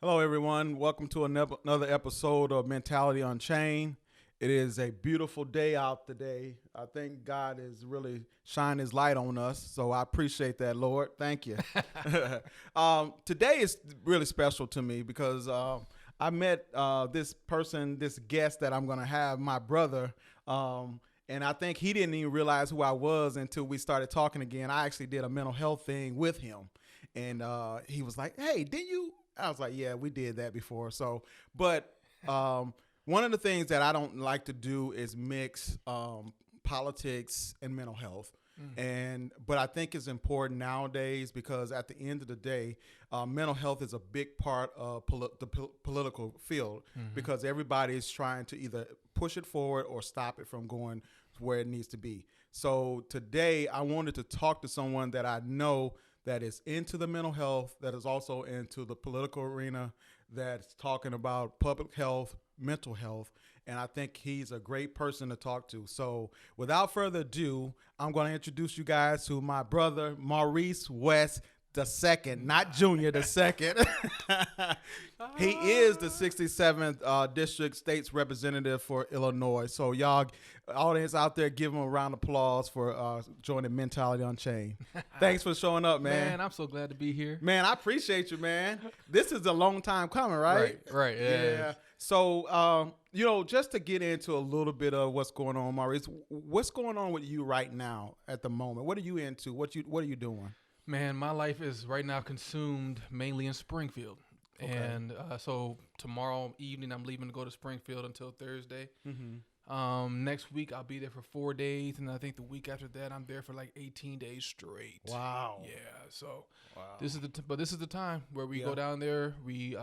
Hello, everyone. Welcome to another episode of Mentality Unchained. It is a beautiful day out today. I think God is really shining his light on us, so I appreciate that, Lord. Thank you. Today is really special to me because I met this guest that I'm going to have, my brother, and I think he didn't even realize who I was until we started talking again. I actually did a mental health thing with him, and he was like, "Hey, did you?" I was like, "Yeah, we did that before." So, but one of the things that I don't like to do is mix politics and mental health. But I think it's important nowadays because at the end of the day, mental health is a big part of the political field because everybody is trying to either push it forward or stop it from going where it needs to be. So today I wanted to talk to someone that I know that is into the mental health, that is also into the political arena, that's talking about public health, mental health, and I think he's a great person to talk to. So without further ado, I'm going to introduce you guys to my brother, Maurice West II, not Junior, the second. He is the 67th District State's Representative for Illinois. So y'all, audience out there, give him a round of applause for joining Mentality Unchained. Thanks for showing up, man. Man, I'm so glad to be here. Man, I appreciate you, man. This is a long time coming, right? Right. Yeah. So, just to get into a little bit of what's going on, Maurice, what's going on with you right now at the moment? What are you into? What are you doing? Man, my life is right now consumed mainly in Springfield. Okay. And so tomorrow evening, I'm leaving to go to Springfield until Thursday. Next week, I'll be there for 4 days. And I think the week after that, I'm there for like 18 days straight. Wow. Yeah. So Wow. this is the time where we go down there. We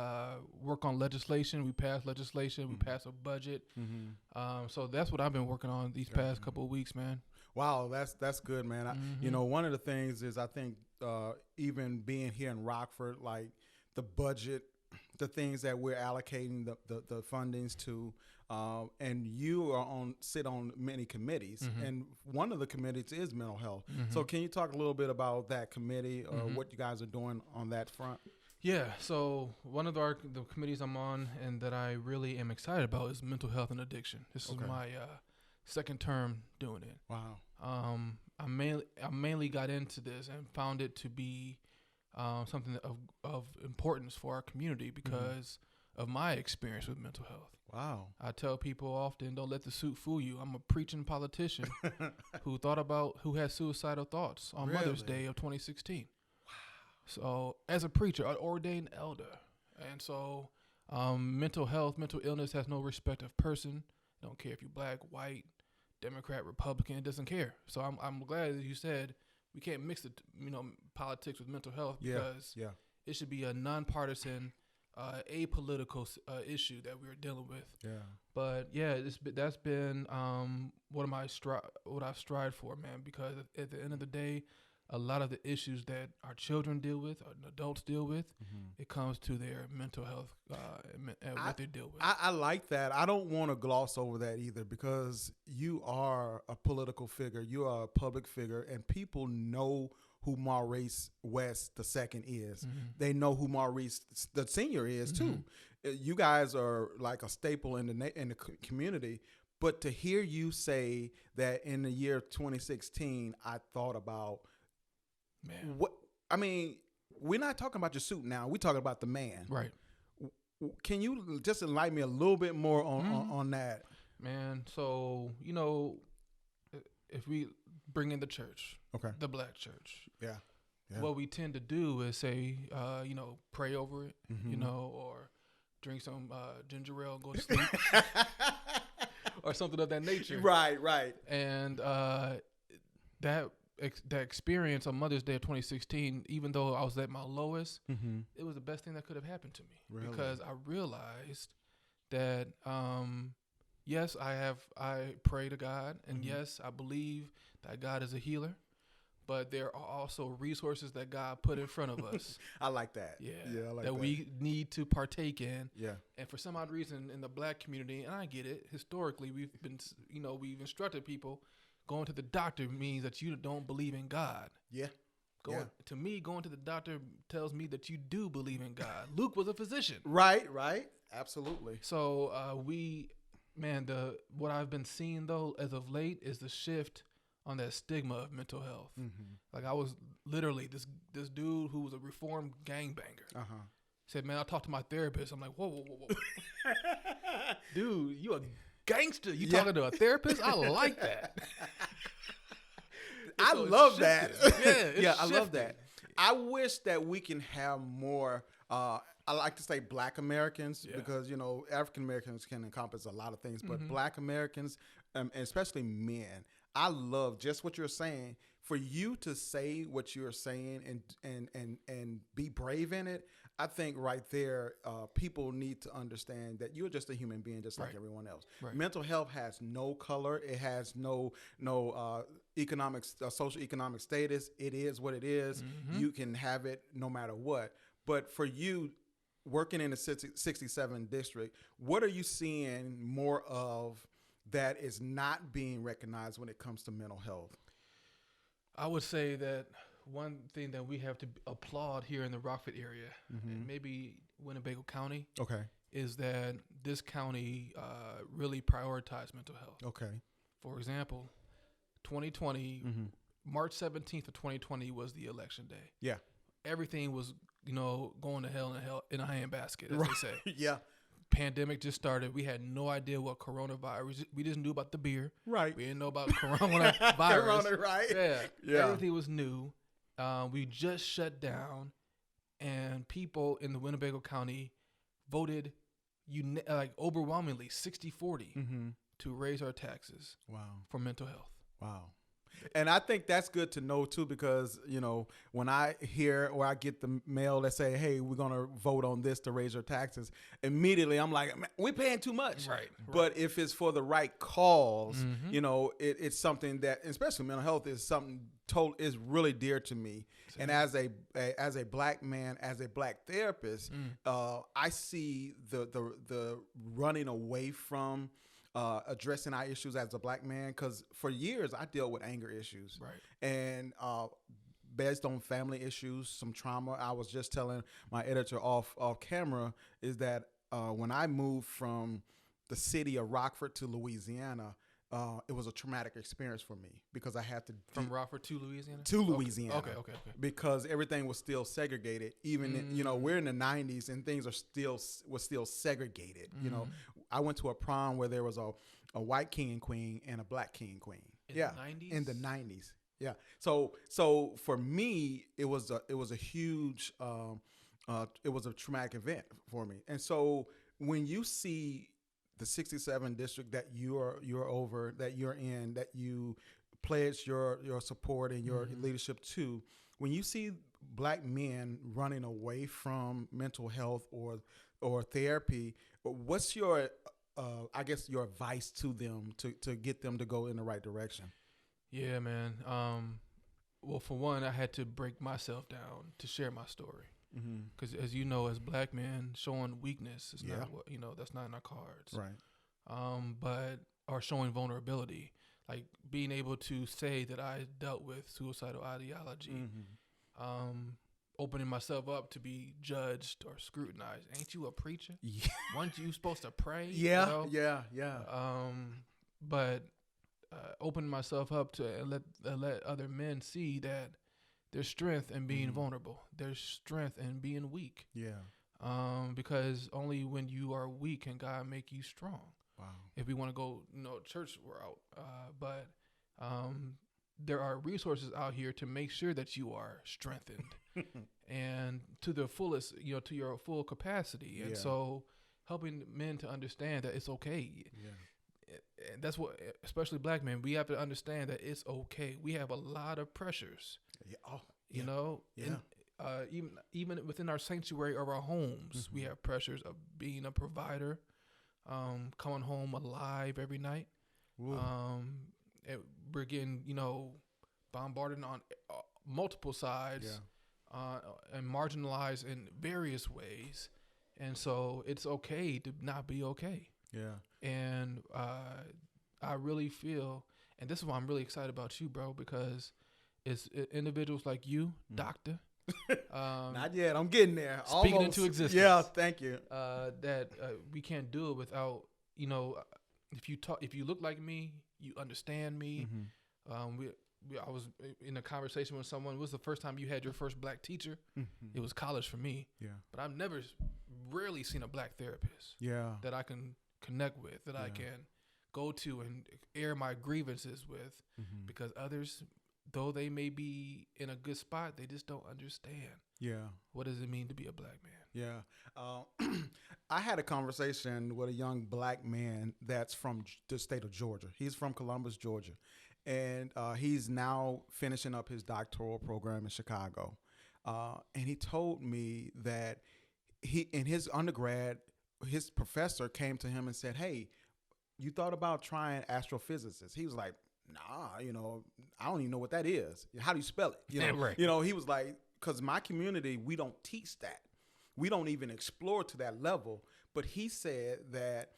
work on legislation. We pass legislation. We pass a budget. So that's what I've been working on these past couple of weeks, man. Wow, that's good, man. One of the things is I think even being here in Rockford, like the budget, the things that we're allocating the fundings to, and you sit on many committees, and one of the committees is mental health. So can you talk a little bit about that committee or what you guys are doing on that front? Yeah, so one of the committees I'm on and that I really am excited about is mental health and addiction. This is my second term doing it. Wow. I mainly got into this and found it to be something of importance for our community because of my experience with mental health. Wow. I tell people often, don't let the suit fool you. I'm a preaching politician who had suicidal thoughts on Mother's Day of 2016. Wow. So as a preacher, an ordained elder, and so mental health, mental illness has no respect of person. Don't care if you're black, white, Democrat, Republican, it doesn't care. So I'm glad that you said we can't mix the politics with mental health because it should be a nonpartisan, apolitical issue that we're dealing with. Yeah. But yeah, that's been what I've strived for, man. Because at the end of the day, a lot of the issues that our children deal with, or adults deal with, it comes to their mental health and what they deal with. I like that. I don't want to gloss over that either because you are a political figure. You are a public figure, and people know who Maurice West II is. They know who Maurice the Senior is too. You guys are like a staple in the community. But to hear you say that in the year 2016, I thought about. Man. What I mean, we're not talking about your suit now. We're talking about the man. Right. Can you just enlighten me a little bit more on that? Man, so, if we bring in the church, the black church, what we tend to do is say, pray over it, or drink some ginger ale and go to sleep or something of that nature. Right. And that experience on Mother's Day of 2016, even though I was at my lowest, it was the best thing that could have happened to me because I realized that, yes, I pray to God, and yes, I believe that God is a healer, but there are also resources that God put in front of us. I like that. Yeah, I like that we need to partake in. Yeah. And for some odd reason in the black community, and I get it, historically we've instructed people going to the doctor means that you don't believe in God. Yeah. To me, going to the doctor tells me that you do believe in God. Luke was a physician. Right. Absolutely. So what I've been seeing though as of late is the shift on that stigma of mental health. Mm-hmm. Like I was literally this dude who was a reformed gangbanger. Said, man, I'll talk to my therapist. I'm like, whoa. Dude, you a gangster. You talking to a therapist? I like that. I love that. Yeah, I love that. I wish that we can have more, I like to say Black Americans because, you know, African Americans can encompass a lot of things, but Black Americans, and especially men, I love just what you're saying. For you to say what you're saying and be brave in it, I think right there, people need to understand that you're just a human being, just like everyone else. Right. Mental health has no color. It has no social economic status. It is what it is. You can have it no matter what. But for you, working in the 67 district, what are you seeing more of that is not being recognized when it comes to mental health? I would say that one thing that we have to applaud here in the Rockford area, and maybe Winnebago County, is that this county really prioritized mental health. Okay. For example, 2020, March 17th of 2020 was the election day. Yeah. Everything was, going to hell in a handbasket, as they say. Yeah. Pandemic just started. We had no idea what coronavirus. We just knew about the beer. Right. We didn't know about coronavirus. Corona, right? Yeah. Everything was new. We just shut down, and people in the Winnebago County voted overwhelmingly 60-40 to raise our taxes. Wow. For mental health. Wow. And I think that's good to know too, because when I hear or I get the mail that say, "Hey, we're gonna vote on this to raise your taxes," immediately I'm like, "We're paying too much." Right. But if it's for the right cause, it's something that, especially mental health, is something is really dear to me. Same. And as a Black man, as a Black therapist, I see the running away from addressing our issues as a Black man, because for years I dealt with anger issues, right? And based on family issues, some trauma. I was just telling my editor off camera is that when I moved from the city of Rockford to Louisiana, it was a traumatic experience for me because I had to from Rockford to Louisiana. To Louisiana, okay. Because everything was still segregated. Even we're in the 90s and things was still segregated. I went to a prom where there was a white king and queen and a Black king and queen. In the 90s? In the 90s. Yeah. So for me, it was a huge it was a traumatic event for me. And so when you see the 67 district that you're over, that you're in, that you pledge your support and your leadership to, when you see Black men running away from mental health or therapy, what's your your advice to them to get them to go in the right direction? Yeah, man. Well, for one, I had to break myself down to share my story. Because as you know, as Black men, showing weakness is not what that's not in our cards, right? Or showing vulnerability, like being able to say that I dealt with suicidal ideology, opening myself up to be judged or scrutinized. Ain't you a preacher? Yeah. Weren't you supposed to pray? Yeah, but opening myself up to let other men see that there's strength in being vulnerable. There's strength in being weak. Yeah. Because only when you are weak can God make you strong. Wow. If we want to go, church route. But there are resources out here to make sure that you are strengthened and to the fullest, to your full capacity. And so helping men to understand that it's okay. Yeah. And that's what, especially Black men, we have to understand that it's okay. We have a lot of pressures. Yeah. Oh, yeah. And, even within our sanctuary of our homes, we have pressures of being a provider, coming home alive every night. We're getting, bombarded on multiple sides, and marginalized in various ways. And so it's okay to not be okay. Yeah. And I really feel, and this is why I'm really excited about you, bro, because It's individuals like you, doctor. Not yet. I'm getting there. Speaking Almost. into existence. Yeah, thank you. That we can't do it without, if you look like me, you understand me. I was in a conversation with someone. When was the first time you had your first black teacher? It was college for me. Yeah. But I've rarely seen a black therapist. Yeah. That I can connect with, that I can go to and air my grievances with, because others, though they may be in a good spot, they just don't understand. Yeah. What does it mean to be a black man? Yeah. I had a conversation with a young black man that's from the state of Georgia. He's from Columbus, Georgia. And he's now finishing up his doctoral program in Chicago. And he told me that in his undergrad, his professor came to him and said, "Hey, you thought about trying astrophysicist?" He was like, "Nah, I don't even know what that is. How do you spell it?" Right. He was like, "Because my community, we don't teach that. We don't even explore to that level." But he said that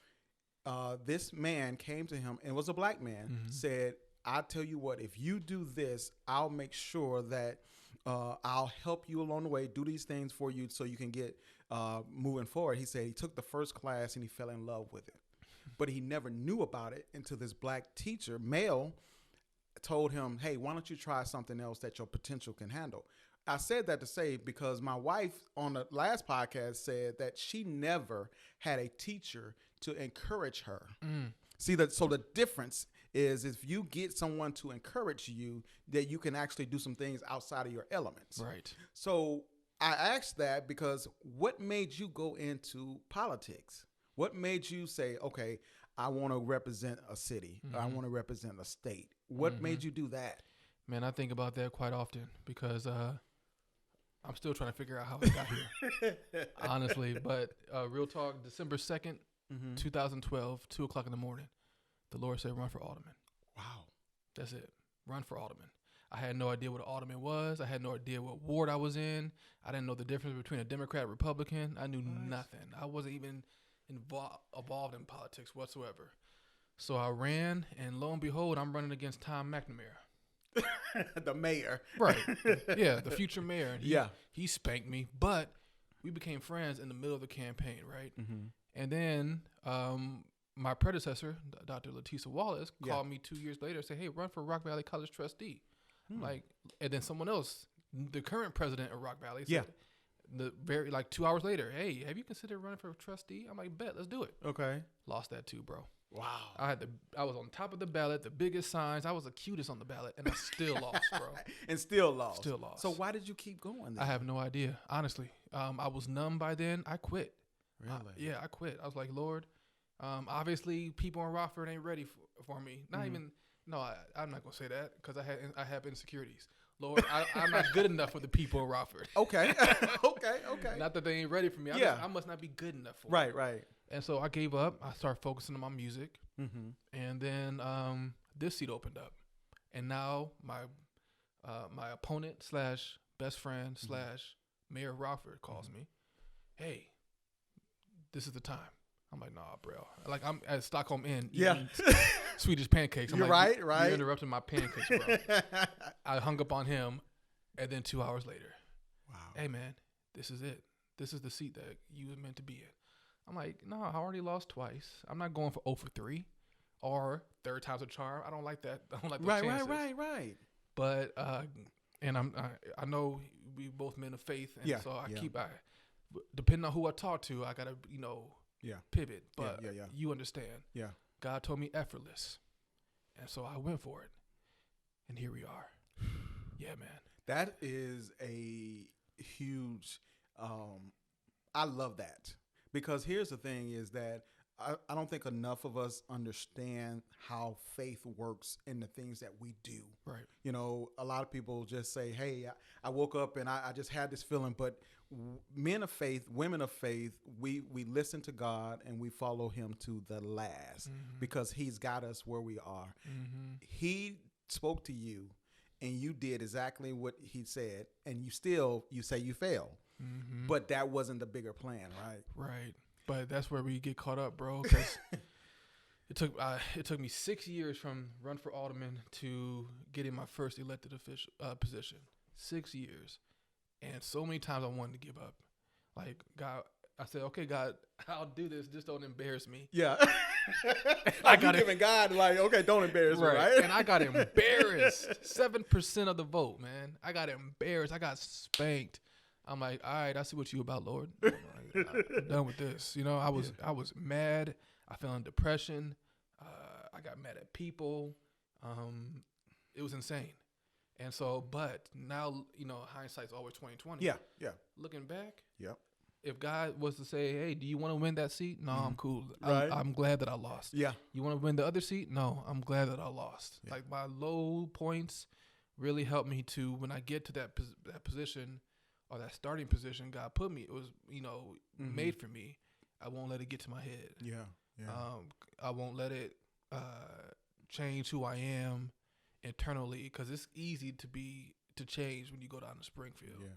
this man came to him, and was a black man, said, "I'll tell you what, if you do this, I'll make sure that I'll help you along the way, do these things for you so you can get moving forward." He said he took the first class and he fell in love with it. But he never knew about it until this black teacher, male, told him, "Hey, why don't you try something else that your potential can handle?" I said that to say, because my wife on the last podcast said that she never had a teacher to encourage her. See, so the difference is if you get someone to encourage you, that you can actually do some things outside of your elements. Right. So I asked that because what made you go into politics? What made you say, okay, I want to represent a city. I want to represent a state. What made you do that? Man, I think about that quite often because I'm still trying to figure out how I got here, honestly. But real talk, December 2nd, 2012, 2 o'clock in the morning, the Lord said, "Run for alderman." Wow. That's it. Run for alderman. I had no idea what an alderman was. I had no idea what ward I was in. I didn't know the difference between a Democrat and Republican. I knew nothing. I wasn't even involved in politics whatsoever. So I ran, and lo and behold, I'm running against Tom McNamara. The mayor. Right. Yeah, the future mayor. And he spanked me, but we became friends in the middle of the campaign, right? And then my predecessor, Dr. Leticia Wallace, called me 2 years later and said, "Hey, run for Rock Valley College trustee." And then someone else, the current president of Rock Valley, said, 2 hours later, "Hey, have you considered running for trustee?" I'm like, "Bet, let's do it." Okay. Lost that too, bro. Wow. I was on top of the ballot, the biggest signs. I was the cutest on the ballot, and I still lost, bro. And still lost. Still lost. So why did you keep going then? I have no idea, honestly. I was numb by then. I quit. Really? I quit. I was like, "Lord, obviously people in Rockford ain't ready for me." I'm not gonna say that because I have insecurities. Lord, I'm not good enough for the people in Rockford. Okay. Okay. Not that they ain't ready for me. I must not be good enough for them. Right. And so I gave up. I started focusing on my music. And then this seat opened up. And now my opponent / best friend / Mayor of Rockford calls me. "Hey, this is the time." I'm like, "Nah, bro." Like, I'm at Stockholm Inn eating Swedish pancakes. I'm You're like, right. You're interrupting my pancakes, bro. I hung up on him, and then 2 hours later, Wow. "Hey, man, this is it. This is the seat that you were meant to be in." I'm like, "No, I already lost twice. I'm not going for 0 for 3 or third time's a charm. I don't like that. I don't like those chances." Right. But and I know we both men of faith, and so I keep depending on who I talk to, I gotta pivot. But you understand? Yeah. God told me effortless, and so I went for it, and here we are. Yeah, man. That is a huge. I love that. Because here's the thing is that I don't think enough of us understand how faith works in the things that we do. Right. A lot of people just say, "Hey, I woke up and I just had this feeling." But men of faith, women of faith, we listen to God and we follow him to the last because he's got us where we are. He spoke to you and you did exactly what he said. And you say you failed. But that wasn't the bigger plan, right? Right. But that's where we get caught up, bro. Because It took me 6 years from run for alderman to getting my first elected official position. 6 years, and so many times I wanted to give up. Like, God, I said, okay, God, I'll do this. Just don't embarrass me. Yeah. I got giving God like, okay, don't embarrass me, right? And I got embarrassed. 7% of the vote, man. I got embarrassed. I got spanked. I'm like, all right, I see what you about, Lord. I'm done with this. You know, I was mad. I fell in depression. I got mad at people. It was insane. And so, but now, you know, hindsight's always 20/20. Yeah, yeah. Looking back, Yep. if God was to say, hey, do you want to win that seat? No, I'm cool. Right. I'm glad that I lost. Yeah. You want to win the other seat? No, I'm glad that I lost. Yeah. Like, my low points really helped me to, when I get to that position or that starting position God put me, it was, you know, made for me. I won't let it get to my head. Yeah, yeah. I won't let it change who I am internally, because it's easy to change when you go down to Springfield. Yeah.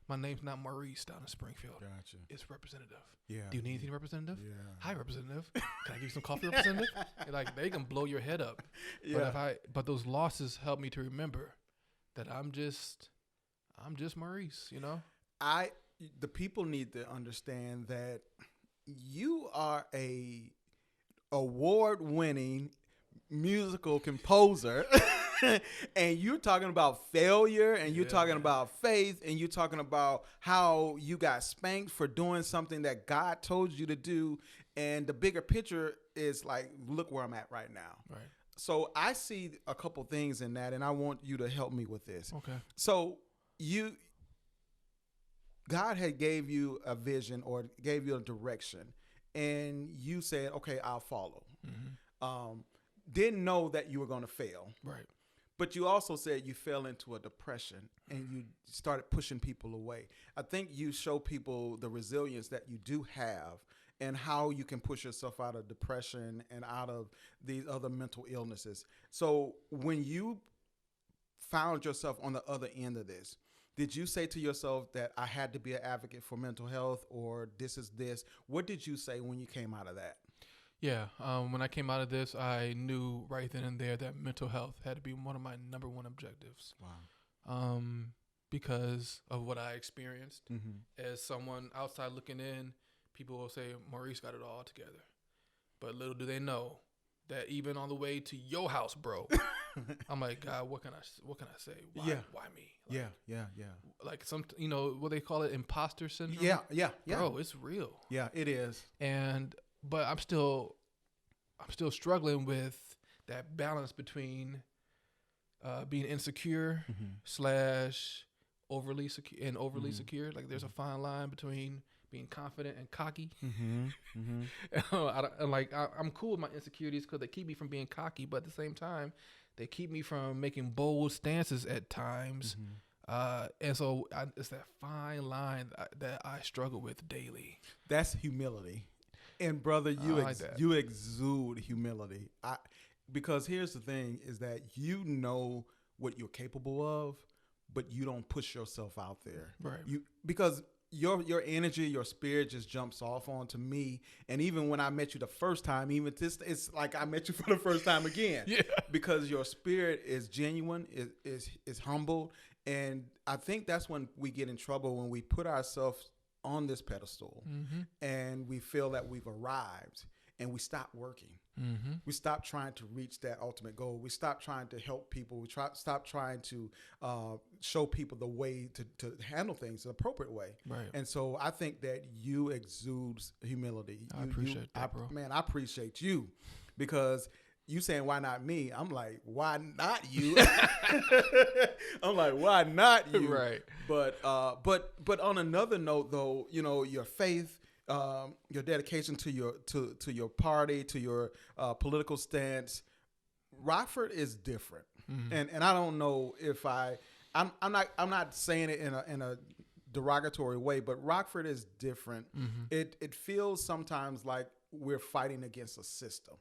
My name's not Maurice down in Springfield. Gotcha. It's Representative. Yeah. Do you need anything, Representative? Yeah. Hi, Representative. Can I give you some coffee, Representative? Like, they can blow your head up. Yeah. But those losses help me to remember that I'm just Maurice, you know? The people need to understand that you are a award-winning musical composer. And you're talking about failure, and you're talking about faith, and you're talking about how you got spanked for doing something that God told you to do. And the bigger picture is like, look where I'm at right now. Right. So I see a couple things in that, and I want you to help me with this. Okay. So God had gave you a vision or gave you a direction, and you said, okay, I'll follow. Mm-hmm. Didn't know that you were going to fail. Right. But you also said you fell into a depression and you started pushing people away. I think you show people the resilience that you do have and how you can push yourself out of depression and out of these other mental illnesses. So when you found yourself on the other end of this, did you say to yourself that I had to be an advocate for mental health, or this is this? What did you say when you came out of that? Yeah. When I came out of this, I knew right then and there that mental health had to be one of my number one objectives. Wow. Because of what I experienced. Mm-hmm. As someone outside looking in, people will say, Maurice got it all together. But little do they know that even on the way to your house, bro, I'm like, God, what can I say? Why me? Like, yeah. Like you know, what they call it, imposter syndrome? Yeah. Bro, it's real. Yeah, it is. But I'm still struggling with that balance between being insecure / overly secure and overly secure. Like, there's a fine line between being confident and cocky. I'm cool with my insecurities because they keep me from being cocky, but at the same time, they keep me from making bold stances at times. And so it's that fine line that I struggle with daily. That's humility. And brother, you exude humility. Because here's the thing is that you know what you're capable of, but you don't push yourself out there. Right. Because your energy, your spirit just jumps off onto me. And even when I met you the first time, it's like I met you for the first time again. Yeah. Because your spirit is genuine, is humble. And I think that's when we get in trouble, when we put ourselves on this pedestal and we feel that we've arrived and we stop working. We stop trying to reach that ultimate goal. We stop trying to help people. We stop trying to show people the way to handle things the appropriate way. Right. And so I think that you exude humility. I appreciate that, bro. Man, I appreciate you, because you saying, why not me? I'm like, why not you? I'm like, why not you? Right. But on another note, though, you know, your faith, your dedication to your party, to your political stance, Rockford is different. And I don't know if I'm not saying it in a derogatory way, but Rockford is different. It feels sometimes like we're fighting against a system.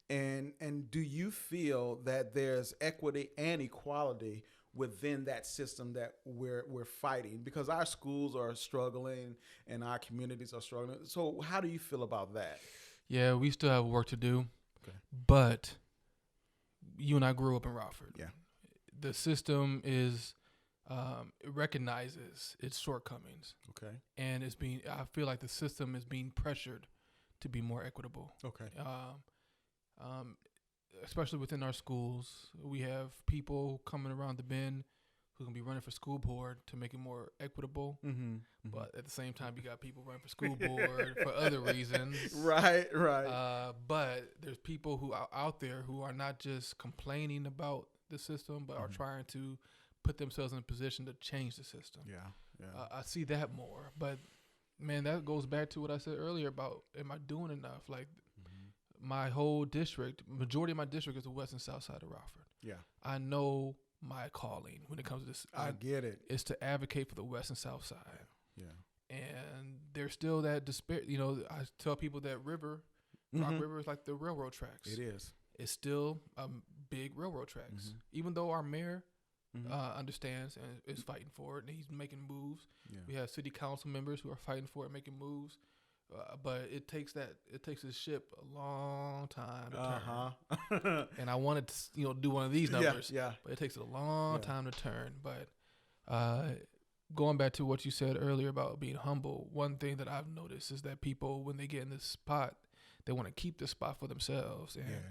And do you feel that there's equity and equality within that system that we're fighting? Because our schools are struggling and our communities are struggling. So how do you feel about that? Yeah, we still have work to do. Okay. But you and I grew up in Rockford. Yeah. The system is it recognizes its shortcomings. Okay. And I feel like the system is being pressured to be more equitable. Okay. Especially within our schools, we have people coming around the bend who can be running for school board to make it more equitable. Mm-hmm. But at the same time, you got people running for school board for other reasons. Right. But there's people who are out there who are not just complaining about the system, but are trying to put themselves in a position to change the system. Yeah. I see that more. But, man, that goes back to what I said earlier about, am I doing enough? Like, my whole district, majority of my district is the west and south side of Rockford. Yeah. I know my calling when it comes to this. I get it. It's to advocate for the west and south side. Yeah. And there's still that despair. You know, I tell people that Rock River is like the railroad tracks. It is. It's still big railroad tracks. Even though our mayor understands and is fighting for it, and he's making moves. Yeah. We have city council members who are fighting for it, making moves. But it takes this ship a long time to turn. And I wanted to, do one of these numbers. Yeah. But it takes a long time to turn. But going back to what you said earlier about being humble, one thing that I've noticed is that people, when they get in this spot, they want to keep the spot for themselves, and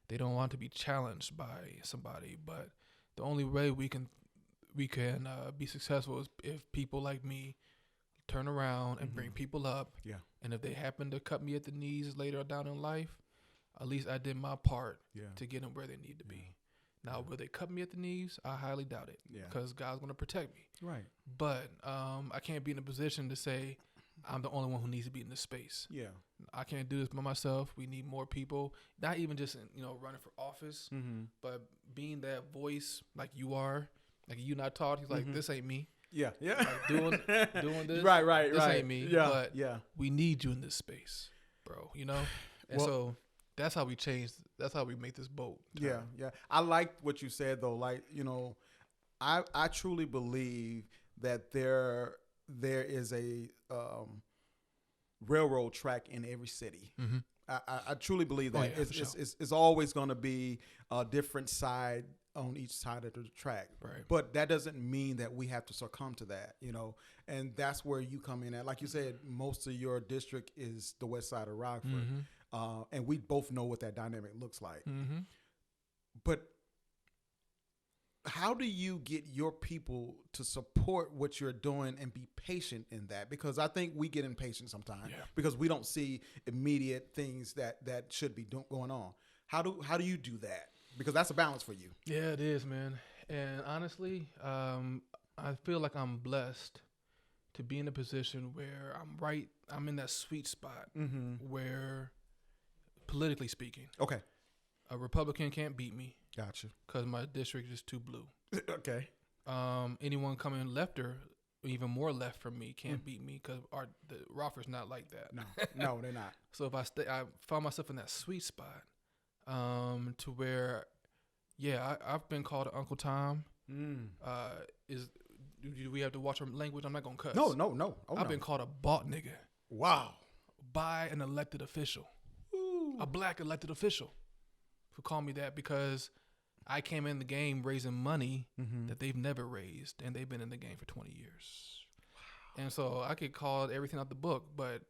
they don't want to be challenged by somebody. But the only way we can be successful is if people like me turn around and bring people up. Yeah. And if they happen to cut me at the knees later down in life, at least I did my part to get them where they need to be. Now, will they cut me at the knees? I highly doubt it. Because God's going to protect me. Right. But I can't be in a position to say I'm the only one who needs to be in this space. Yeah. I can't do this by myself. We need more people. Not even just running for office, but being that voice like you are, like you and I talked. He's like, this ain't me. Yeah. Like doing this. Right. This ain't me. Yeah. But yeah. we need you in this space, bro. And so that's how we change. That's how we make this boat turn. Yeah. I like what you said though. Like, I truly believe that there is a railroad track in every city. I truly believe that it's always going to be a different side on each side of the track. Right. But that doesn't mean that we have to succumb to that, and that's where you come in at. Like you said, most of your district is the west side of Rockford. And we both know what that dynamic looks like. But how do you get your people to support what you're doing and be patient in that? Because I think we get impatient sometimes because we don't see immediate things that should be going on. How do you do that? Because that's a balance for you. Yeah, it is, man. And honestly, I feel like I'm blessed to be in a position where I'm in that sweet spot where, politically speaking, a Republican can't beat me. Gotcha. Because my district is too blue. Okay. Anyone coming left or even more left from me can't beat me because the Rockford's not like that. No, they're not. So if I found myself in that sweet spot, to where, I've been called Uncle Tom. Do we have to watch our language? I'm not gonna cuss. No. I've been called a bought nigga. Wow. By an elected official. Ooh. A black elected official who called me that because I came in the game raising money that they've never raised, and they've been in the game for 20 years. Wow. And so I could call everything out the book, but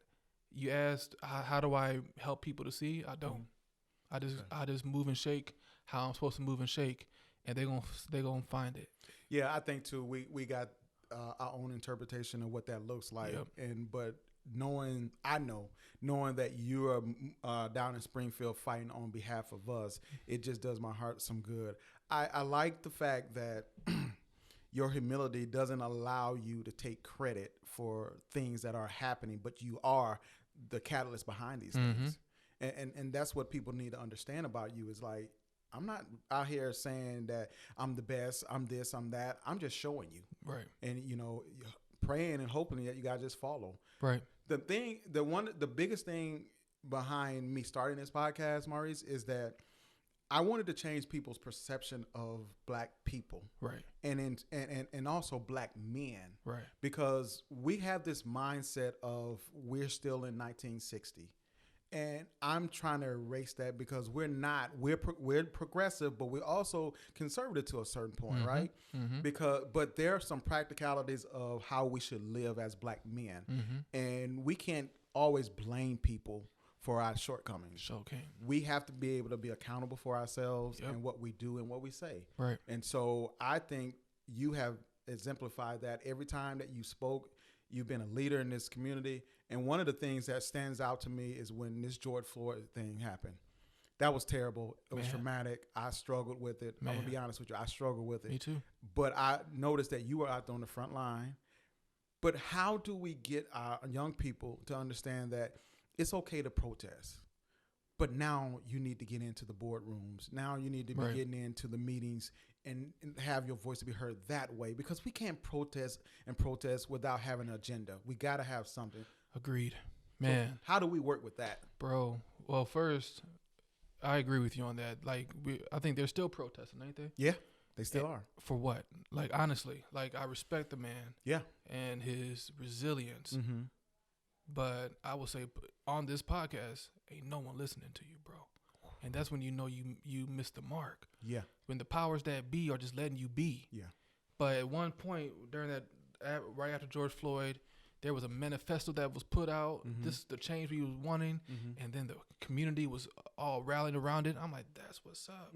you asked, how do I help people to see? I don't. I just move and shake how I'm supposed to move and shake, and they're gonna find it. Yeah, I think too. We got our own interpretation of what that looks like, but knowing that you are down in Springfield fighting on behalf of us, it just does my heart some good. I like the fact that your humility doesn't allow you to take credit for things that are happening, but you are the catalyst behind these things. And that's what people need to understand about you is like, I'm not out here saying that I'm the best, I'm this, I'm that. I'm just showing you. Right. And, praying and hoping that you guys just follow. Right. The biggest thing behind me starting this podcast, Maurice, is that I wanted to change people's perception of black people. Right. And also black men. Right. Because we have this mindset of we're still in 1960. And I'm trying to erase that because we're not. We're progressive, but we're also conservative to a certain point, right? But there are some practicalities of how we should live as black men, and we can't always blame people for our shortcomings. Sure can. We have to be able to be accountable for ourselves and what we do and what we say. Right. And so I think you have exemplified that every time that you spoke. You've been a leader in this community. And one of the things that stands out to me is when this George Floyd thing happened. That was terrible. It was traumatic. I struggled with it. I'm going to be honest with you. I struggled with it. Me too. But I noticed that you were out there on the front line. But how do we get our young people to understand that it's okay to protest? But now you need to get into the boardrooms. Now you need to be getting into the meetings and have your voice to be heard that way, because we can't protest without having an agenda. We got to have something. Agreed. Man. So how do we work with that? Bro, well, first, I agree with you on that. Like, I think they're still protesting, ain't they? Yeah, they still are. For what? Like, honestly, like, I respect the man. Yeah. And his resilience. But I will say on this podcast, ain't no one listening to you, bro. And that's when you know you missed the mark. Yeah. When the powers that be are just letting you be. Yeah. But at one point during that, right after George Floyd, there was a manifesto that was put out. This is the change we was wanting. And then the community was all rallying around it. I'm like, that's what's up.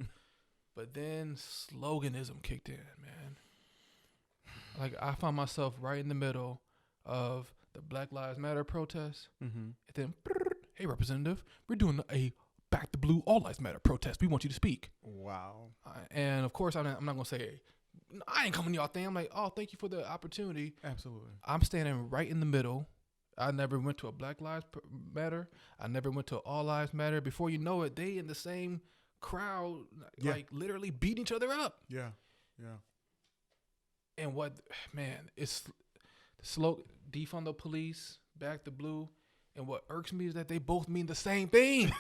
But then sloganism kicked in, man. Like, I found myself right in the middle of the Black Lives Matter protest. And then, hey, representative, we're doing a Back the Blue All Lives Matter protest. We want you to speak. Wow. And of course, I'm not going to say, hey, I ain't coming to y'all thing. I'm like, oh, thank you for the opportunity. Absolutely. I'm standing right in the middle. I never went to a Black Lives Matter. I never went to All Lives Matter. Before you know it, they in the same crowd, like literally beating each other up. Yeah. Yeah. And what, man, it's the slow defund the police, back the blue. And what irks me is that they both mean the same thing.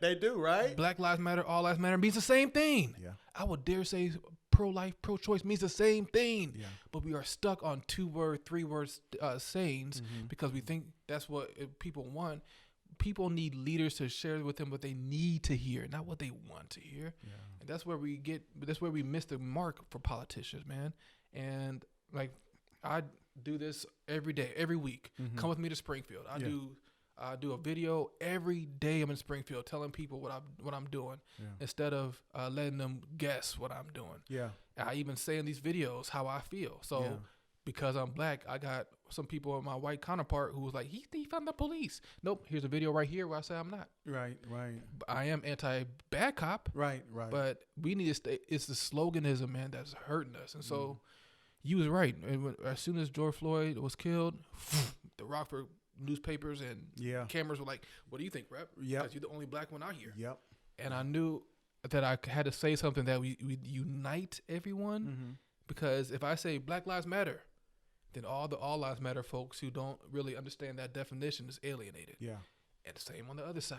They do, right? Black Lives Matter, All Lives Matter means the same thing. Yeah. I would dare say pro-life, pro-choice means the same thing. Yeah. But we are stuck on 2-word, 3-word sayings because we think that's what people want. People need leaders to share with them what they need to hear, not what they want to hear. Yeah. And that's where we miss the mark for politicians, man. And like, I do this every day, every week. Come with me to Springfield. I do a video every day. I'm in Springfield telling people what I'm doing instead of letting them guess what I'm doing. Yeah. And I even say in these videos how I feel. So because I'm black, I got some people, my white counterpart, who was like, he found the police. Nope. Here's a video right here where I say I'm not. Right. I am anti-bad cop. Right. But we need to stay. It's the sloganism, man, that's hurting us. And so you was right. And as soon as George Floyd was killed, the Rockford newspapers and cameras were like, what do you think, Rep? Yeah. Because you're the only black one out here. Yep. And I knew that I had to say something that we unite everyone. Because if I say Black Lives Matter, then all the All Lives Matter folks who don't really understand that definition is alienated. Yeah. And the same on the other side.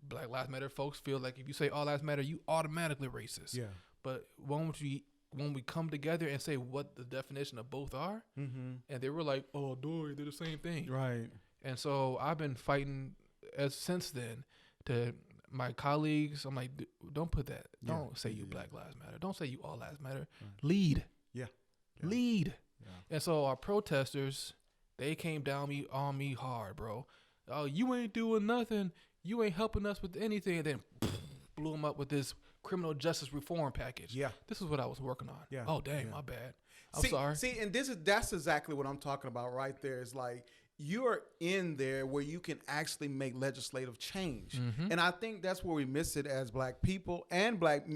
Black Lives Matter folks feel like if you say All Lives Matter, you automatically racist. Yeah. But when we come together and say what the definition of both are, and they were like, oh, Dory, they're the same thing. Right. And so I've been fighting since then to my colleagues. I'm like, don't put that. Don't say you Black Lives Matter. Don't say you All Lives Matter. Lead. Yeah. Lead. Yeah. And so our protesters, they came down on me hard, bro. Oh, you ain't doing nothing. You ain't helping us with anything. And then blew them up with this criminal justice reform package. Yeah. This is what I was working on. Yeah. Oh, dang, my bad. I'm sorry. See, and that's exactly what I'm talking about right there. Is like, you're in there where you can actually make legislative change. And I think that's where we miss it as black people and black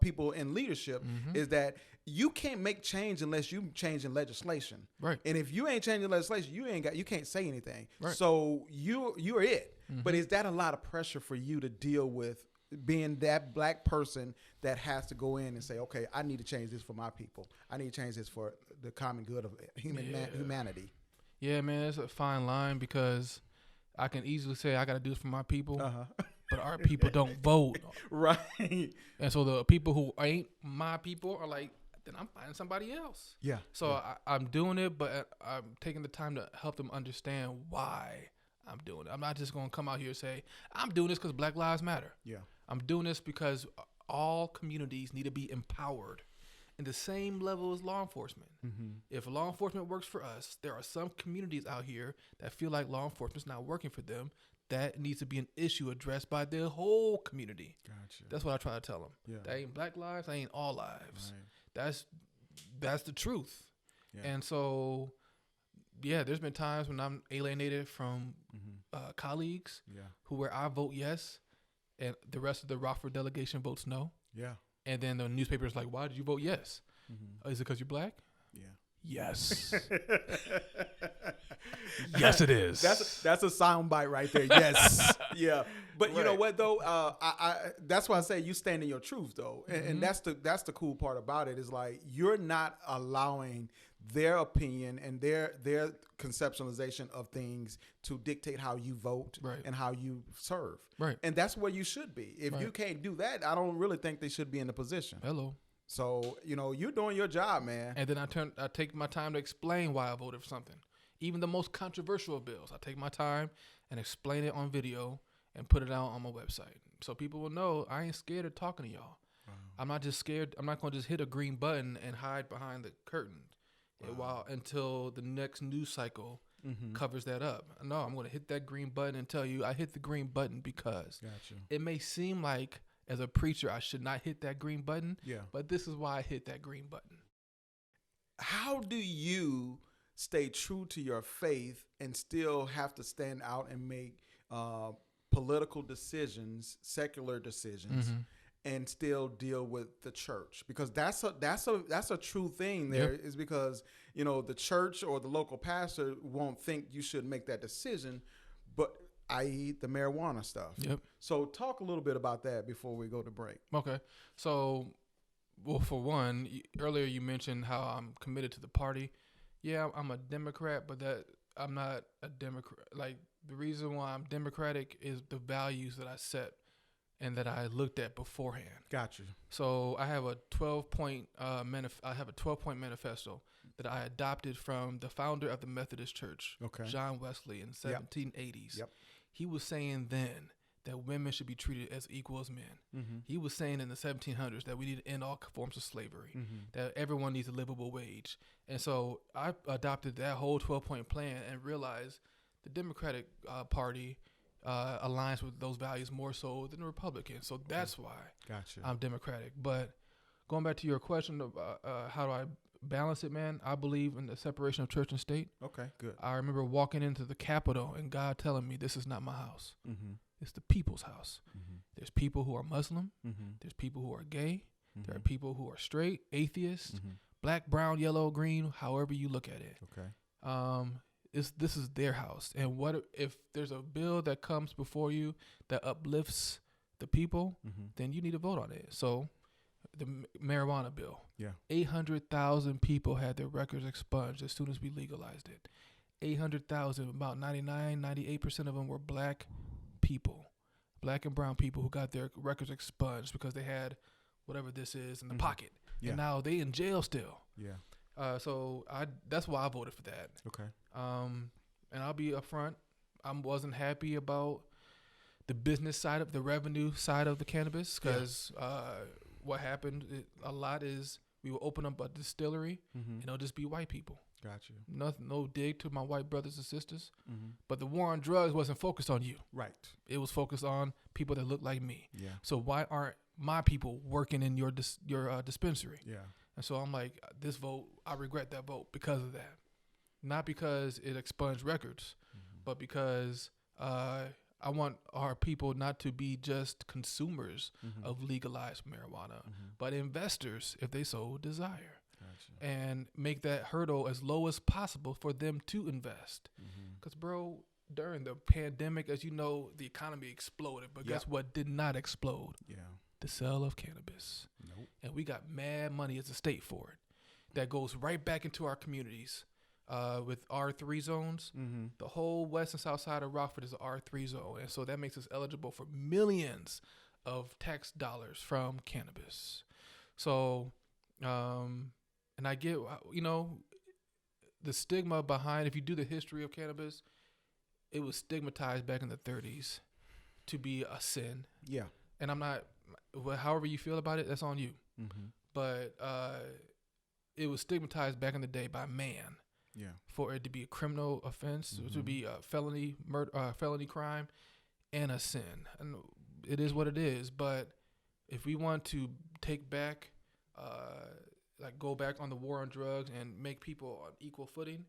people in leadership, is that you can't make change unless you change in legislation. Right. And if you ain't changing legislation, you can't say anything. Right. So you're it. But is that a lot of pressure for you to deal with, being that black person that has to go in and say, okay, I need to change this for my people. I need to change this for the common good of humanity. Yeah, man, it's a fine line, because I can easily say I got to do this for my people, but our people don't vote. Right. And so the people who ain't my people are like, then I'm finding somebody else. Yeah. So I'm doing it, but I'm taking the time to help them understand why I'm doing it. I'm not just going to come out here and say, I'm doing this because Black Lives Matter. Yeah. I'm doing this because all communities need to be empowered in the same level as law enforcement. Mm-hmm. If law enforcement works for us, there are some communities out here that feel like law enforcement's not working for them. That needs to be an issue addressed by the whole community. Gotcha. That's what I try to tell them. Yeah. That ain't Black lives. That ain't all lives. Right. That's the truth. Yeah. And so, yeah, there's been times when I'm alienated from colleagues where I vote yes, and the rest of the Rockford delegation votes no. Yeah. And then the newspaper is like, "Why did you vote yes? Is it because you're Black?" Yeah. Yes. Yes, it is. That's a soundbite right there. Yes. Yeah. But Right. you know what though? I that's why I say you stand in your truth though, and that's the cool part about it is like you're not allowing their opinion and their conceptualization of things to dictate how you vote Right. and how you serve. Right. And that's where you should be. If you can't do that, I don't really think they should be in the position. Hello. So, you're doing your job, man. And then I take my time to explain why I voted for something. Even the most controversial bills, I take my time and explain it on video and put it out on my website. So people will know I ain't scared of talking to y'all. Wow. I'm not just scared. I'm not going to just hit a green button and hide behind the curtain until the next news cycle covers that up. No, I'm going to hit that green button and tell you I hit the green button because it may seem like as a preacher I should not hit that green button, but this is why I hit that green button. How do you stay true to your faith and still have to stand out and make political decisions, secular decisions, and still deal with the church? Because that's a true thing there. Is because the church or the local pastor won't think you should make that decision, but i.e. the marijuana stuff. So talk a little bit about that before we go to break. Okay. So, well, for one, earlier you mentioned how I'm committed to the party. Yeah, I'm a Democrat, but I'm not a Democrat. Like, the reason why I'm Democratic is the values that I set and that I looked at beforehand. Gotcha. So I have a 12-point manifesto that I adopted from the founder of the Methodist Church, John Wesley, in the 1780s. He was saying then that women should be treated as equal as men. He was saying in the 1700s that we need to end all forms of slavery, that everyone needs a livable wage. And so I adopted that whole 12-point plan and realized the Democratic Party aligns with those values more so than the Republican. So that's why I'm Democratic. But going back to your question of how do I balance it, man, I believe in the separation of church and state. Okay, good. I remember walking into the Capitol and God telling me, this is not my house. It's the people's house. There's people who are Muslim. There's people who are gay. There are people who are straight, atheists, black, brown, yellow, green, however you look at it. This is their house. And what if there's a bill that comes before you that uplifts the people, then you need to vote on it. So the marijuana bill, 800,000 people had their records expunged as soon as we legalized it. 800,000, about 98% of them were black people, black and brown people who got their records expunged because they had whatever this is in the pocket. And now they in jail still. So that's why I voted for that. And I'll be upfront. I wasn't happy about the business side of the revenue side of the cannabis because what happened a lot is we will open up a distillery and it'll just be white people. Gotcha. Nothing, no dig to my white brothers and sisters. But the war on drugs wasn't focused on you. Right. It was focused on people that look like me. So why aren't my people working in your dispensary? And so I'm like, this vote, I regret that vote because of that. Not because it expunged records, but because I want our people not to be just consumers of legalized marijuana, but investors if they so desire. And make that hurdle as low as possible for them to invest. Because, bro, during the pandemic, as you know, the economy exploded. But guess what did not explode? The sale of cannabis. And we got mad money as a state for it. That goes right back into our communities. With R3 zones, the whole west and south side of Rockford is an R3 zone. And so that makes us eligible for millions of tax dollars from cannabis. So, and I get, the stigma behind, if you do the history of cannabis, it was stigmatized back in the 30s to be a sin. Yeah. And I'm not, however you feel about it, that's on you. Mm-hmm. But it was stigmatized back in the day by man. Yeah. For it to be a criminal offense, to be a felony felony crime, and a sin. And it is what it is. But if we want to take back, like go back on the war on drugs and make people on equal footing,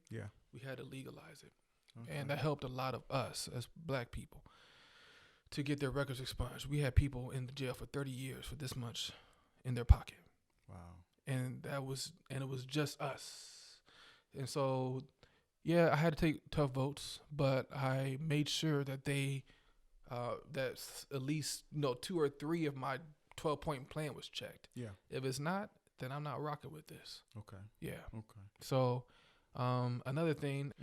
we had to legalize it. Okay. And that helped a lot of us as black people to get their records expunged. We had people in the jail for 30 years for this much in their pocket. Wow. And it was just us. And so, yeah, I had to take tough votes, but I made sure that that at least 2 or 3 of my 12-point plan was checked. Yeah. If it's not, then I'm not rocking with this. Okay. Yeah. Okay. So, another thing,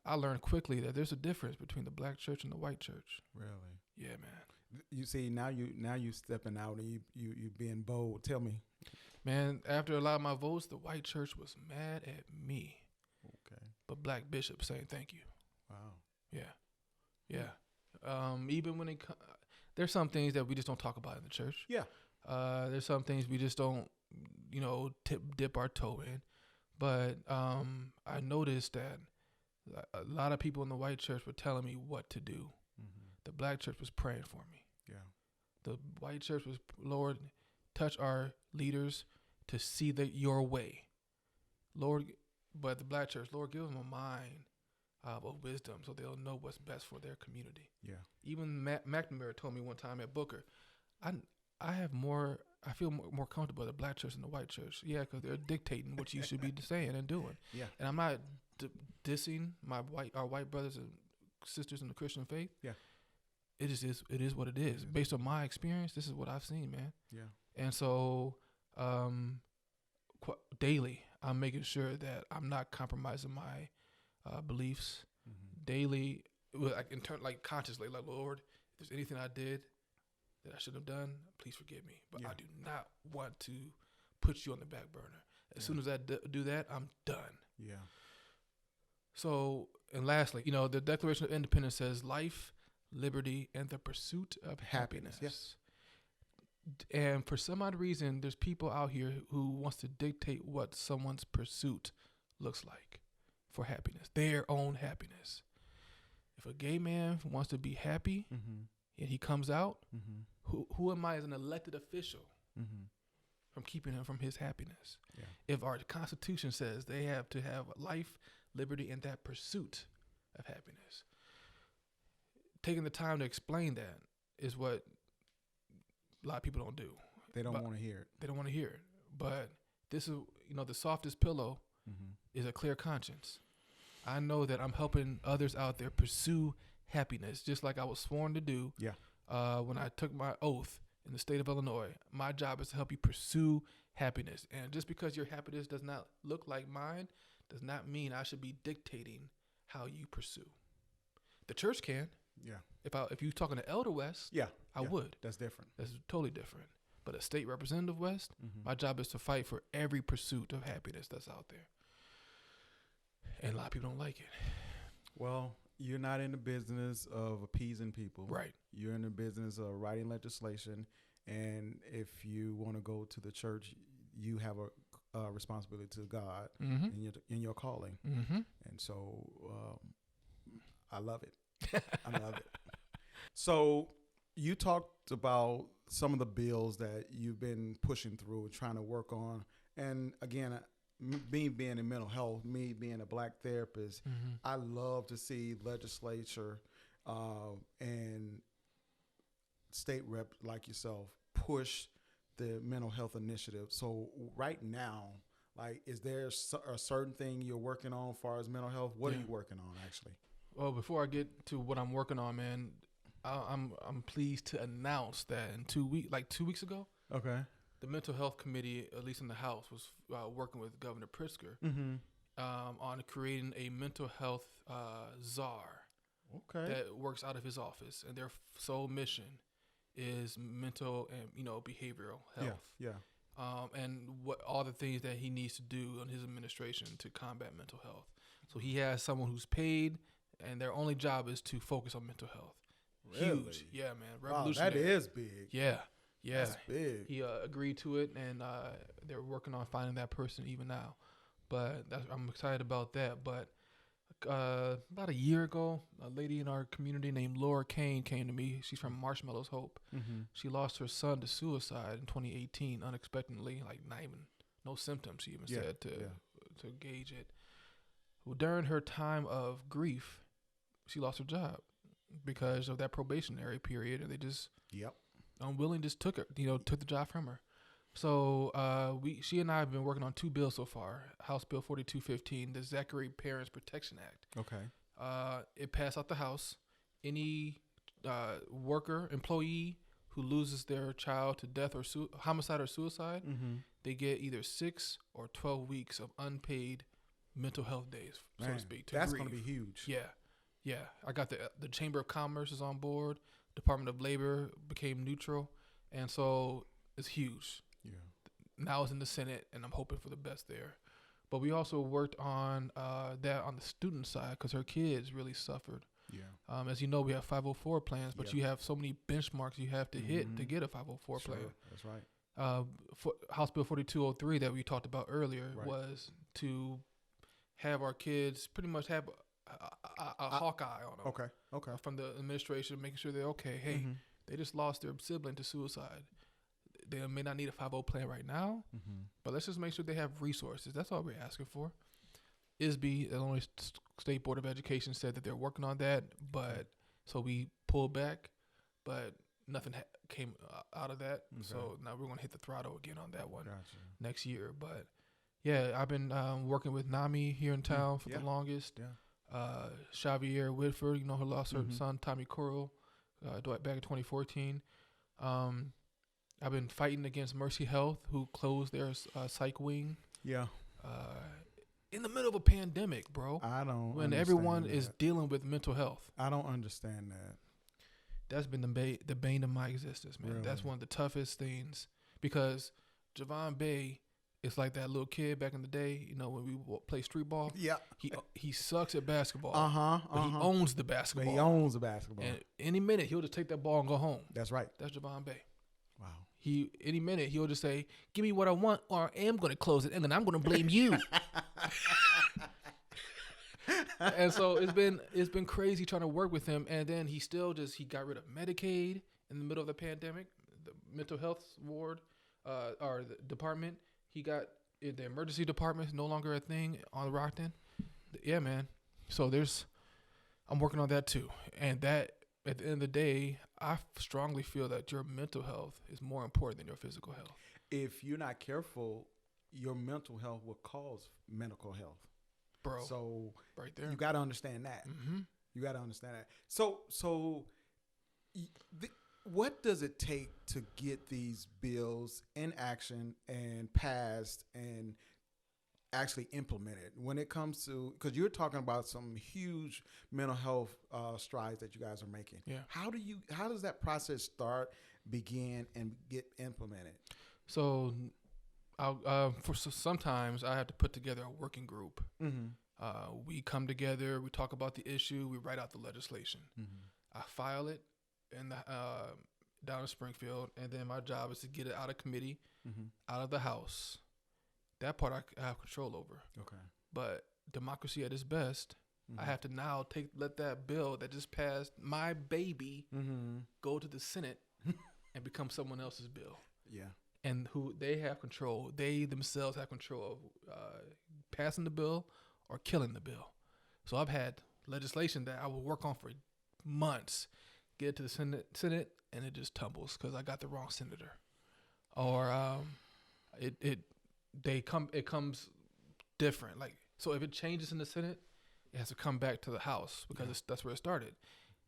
I learned quickly that there's a difference between the black church and the white church. Really? Yeah, man. You see, now you stepping out and you being bold. Tell me. Man, after a lot of my votes, the white church was mad at me. Okay. But black bishops saying thank you. Wow. Yeah. Yeah. Even when there's some things that we just don't talk about in the church. Yeah. There's some things we just don't, dip our toe in. But I noticed that a lot of people in the white church were telling me what to do. Mm-hmm. The black church was praying for me. Yeah. The white church was, Lord, touch our leaders to see your way. Lord, but the black church, Lord, give them a mind of wisdom so they'll know what's best for their community. Yeah. Even McNamara told me one time at Booker, I feel more comfortable at the black church than the white church. Yeah, because they're dictating what you should be saying and doing. Yeah. And I'm not dissing our white brothers and sisters in the Christian faith. Yeah. It is what it is. Based on my experience, this is what I've seen, man. Yeah. And so daily, I'm making sure that I'm not compromising my beliefs. Mm-hmm. Daily, like consciously, like, Lord, if there's anything I did that I shouldn't have done, please forgive me. But I do not want to put you on the back burner. As soon as I do that, I'm done. Yeah. So, and lastly, the Declaration of Independence says life, liberty, and the pursuit of happiness. Yes. And for some odd reason, there's people out here who wants to dictate what someone's pursuit looks like for happiness, their own happiness. If a gay man wants to be happy and he comes out, who am I as an elected official from keeping him from his happiness? Yeah. If our Constitution says they have to have life, liberty, and that pursuit of happiness, taking the time to explain that is what a lot of people don't do. They don't want to hear it. They don't want to hear it. But this is, the softest pillow is a clear conscience. I know that I'm helping others out there pursue happiness, just like I was sworn to do. Yeah. When I took my oath in the state of Illinois, my job is to help you pursue happiness. And just because your happiness does not look like mine does not mean I should be dictating how you pursue. The church can. Yeah. If you're talking to Elder West, I would. That's different. That's totally different. But a state representative West, my job is to fight for every pursuit of happiness that's out there. And a lot of people don't like it. Well, you're not in the business of appeasing people. Right. You're in the business of writing legislation. And if you want to go to the church, you have a responsibility to God in your calling. Mm-hmm. And so I love it. I love it. So you talked about some of the bills that you've been pushing through and trying to work on. And again, me being in mental health, me being a black therapist, I love to see legislature and state rep like yourself push the mental health initiative. So right now, like, is there a certain thing you're working on as far as mental health? What are you working on, actually? Well, before I get to what I'm working on, man, I'm pleased to announce that in 2 weeks ago, the mental health committee, at least in the House, was working with Governor Pritzker on creating a mental health czar that works out of his office, and their sole mission is mental and behavioral health. Yeah. And what all the things that he needs to do in his administration to combat mental health. So he has someone who's paid and their only job is to focus on mental health. Really? Huge. Yeah, man. Wow, Revolutionary. that is big. Yeah. Yeah. That's big. He agreed to it, and they're working on finding that person even now. But I'm excited about that. But about a year ago, a lady in our community named Kane came to me. She's from Marshmallow's Hope. Mm-hmm. She lost her son to suicide in 2018 unexpectedly, like not even no symptoms. She even said to gauge it. Well, during her time of grief, she lost her job because of that probationary period, and they just unwilling just took the job from her. So she and I have been working on 2 bills so far. House Bill 4215, the Zachary Parents Protection Act. Okay. It passed out the House. Any employee who loses their child to death or homicide or suicide, they get either 6 or 12 weeks of unpaid mental health days, so to speak. That's going to be huge. Yeah. I got the Chamber of Commerce is on board. Department of Labor became neutral, and so it's huge. Yeah. Now it's in the Senate, and I'm hoping for the best there. But we also worked on that on the student side because her kids really suffered. Yeah. As you know, we have 504 plans, but you have so many benchmarks you have to hit to get a 504 plan. That's right. House Bill 4203 that we talked about earlier was to have our kids pretty much have a hawkeye on them. Okay. From the administration, making sure they're okay. Hey, they just lost their sibling to suicide. They may not need a 50 plan right now, but let's just make sure they have resources. That's all we're asking for. ISB, the Illinois State Board of Education, said that they're working on that, but so we pulled back, but nothing came out of that. Okay. So now we're going to hit the throttle again on that one next year. But yeah, I've been working with NAMI here in town for the longest. Xavier Whitford, who lost her son, Tommy Coral, back in 2014. I've been fighting against Mercy Health, who closed their psych wing. Yeah. In the middle of a pandemic, bro. I don't. When everyone is dealing with mental health. I don't understand that. That's been the bane of my existence, man. Really? That's one of the toughest things because Javon Bay is like that little kid back in the day. When we play street ball. Yeah. He sucks at basketball. But he owns the basketball. He owns the basketball. And any minute he'll just take that ball and go home. That's right. That's Javon Bay. Wow. Any minute he'll just say, "Give me what I want, or I am going to close it, and then I'm going to blame you." And so it's been crazy trying to work with him, and then he got rid of Medicaid in the middle of the pandemic, the mental health ward, or the department. He got the emergency department, no longer a thing on Rockton. Yeah, man. So I'm working on that too, and that. At the end of the day, I strongly feel that your mental health is more important than your physical health. If you're not careful, your mental health will cause medical health. Bro. So right there. You got to understand that. You got to understand that. So what does it take to get these bills in action and passed and actually implemented when it comes to, because you're talking about some huge mental health strides that you guys are making. Yeah. How does that process begin and get implemented? So sometimes I have to put together a working group. We come together, we talk about the issue, we write out the legislation. I file it in down in Springfield, and then my job is to get it out of committee, out of the House. That part I have control over. Okay. But democracy at its best, I have to now let that bill that just passed my baby go to the Senate and become someone else's bill. Yeah. And who they have control, they themselves have control of passing the bill or killing the bill. So I've had legislation that I will work on for months, get it to the Senate, and it just tumbles because I got the wrong senator, or it comes different. Like, so if it changes in the Senate, it has to come back to the House because that's where it started.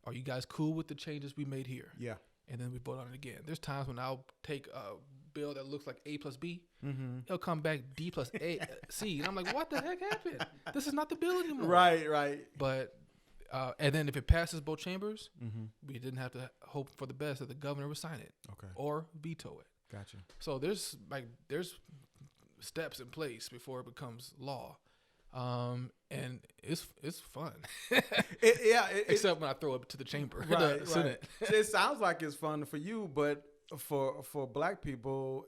Are you guys cool with the changes we made here? Yeah. And then we vote on it again. There's times when I'll take a bill that looks like A plus B. It'll come back D plus A C. And I'm like, what the heck happened? This is not the bill anymore. Right. But, and then if it passes both chambers, we didn't have to hope for the best that the governor would sign it. Okay. Or veto it. Gotcha. So there's steps in place before it becomes law. And it's fun. Except when I throw it to the chamber, right, the Senate. It sounds like it's fun for you, but for black people,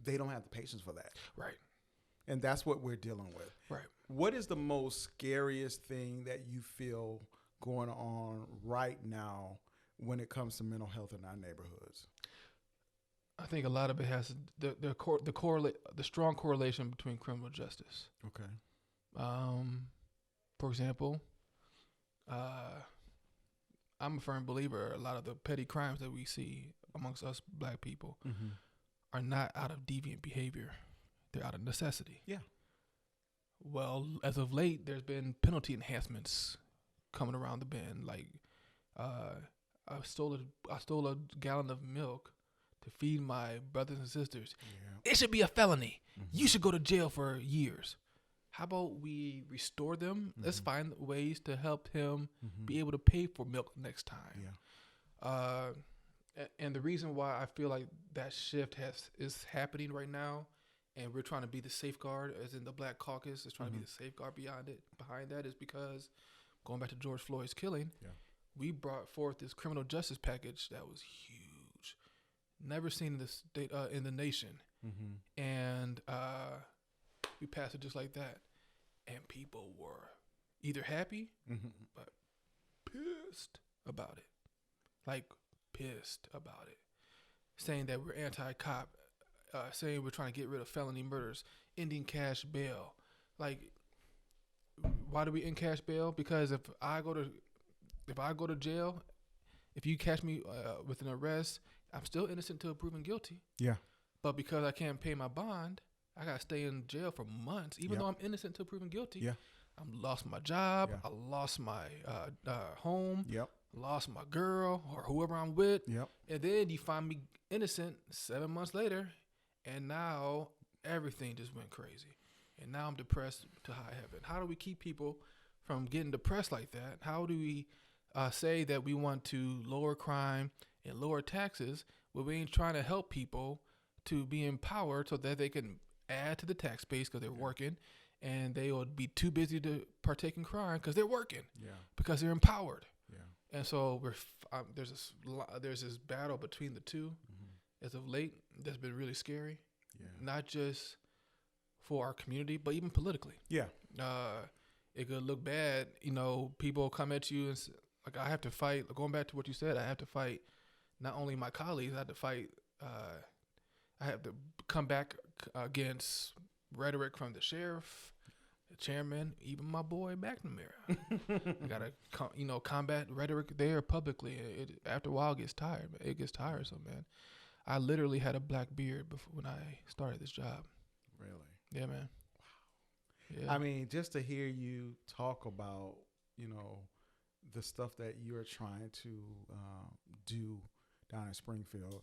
they don't have the patience for that. Right. And that's what we're dealing with. Right. What is the most scariest thing that you feel going on right now when it comes to mental health in our neighborhoods? I think a lot of it has the strong correlation between criminal justice. Okay. For example, I'm a firm believer a lot of the petty crimes that we see amongst us black people are not out of deviant behavior. They're out of necessity. Yeah. Well, as of late, there's been penalty enhancements coming around the bend. Like, I stole a gallon of milk to feed my brothers and sisters. Yeah. It should be a felony. You should go to jail for years. How about we restore them? Let's find ways to help him be able to pay for milk next time. Yeah. And the reason why I feel like that shift is happening right now, and we're trying to be the safeguard, as in the Black Caucus is trying to be the safeguard behind that, is because going back to George Floyd's killing, we brought forth this criminal justice package that was huge, never seen in the state in the nation, and we passed it just like that, and people were either happy but pissed about it, saying that we're anti-cop. Saying we're trying to get rid of felony murders, ending cash bail. Like, why do we end cash bail? Because if I go to jail, if you catch me with an arrest, I'm still innocent until proven guilty. Yeah. But because I can't pay my bond, I gotta stay in jail for months, even though I'm innocent until proven guilty. Yeah. I lost my job. Yeah. I lost my home. Yep. Lost my girl or whoever I'm with. Yep. And then you find me innocent 7 months later. And now everything just went crazy. And now I'm depressed to high heaven. How do we keep people from getting depressed like that? How do we say that we want to lower crime and lower taxes when we ain't trying to help people to be empowered so that they can add to the tax base because they're working, and they will be too busy to partake in crime because they're working, because they're empowered. Yeah. And so there's this battle between the two. As of late, that's been really scary. Yeah. Not just for our community, but even politically. Yeah. It could look bad. People come at you and like, I have to fight. Going back to what you said, I have to fight not only my colleagues. I have to fight. I have to come back against rhetoric from the sheriff, the chairman, even my boy McNamara. I gotta combat rhetoric there publicly. After a while, it gets tired. It gets tiresome, man. I literally had a black beard before when I started this job. Really? Yeah, man. Wow. Yeah. I mean, just to hear you talk about, the stuff that you're trying to do down in Springfield,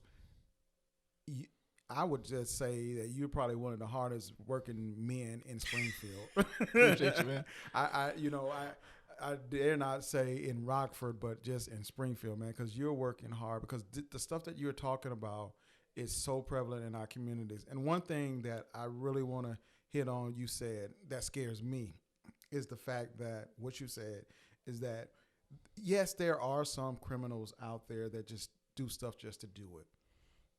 I would just say that you're probably one of the hardest working men in Springfield. Appreciate you, man. I dare not say in Rockford, but just in Springfield, man, because you're working hard, because the stuff that you're talking about is so prevalent in our communities. And one thing that I really want to hit on, you said, that scares me, is the fact that what you said is that, yes, there are some criminals out there that just do stuff just to do it.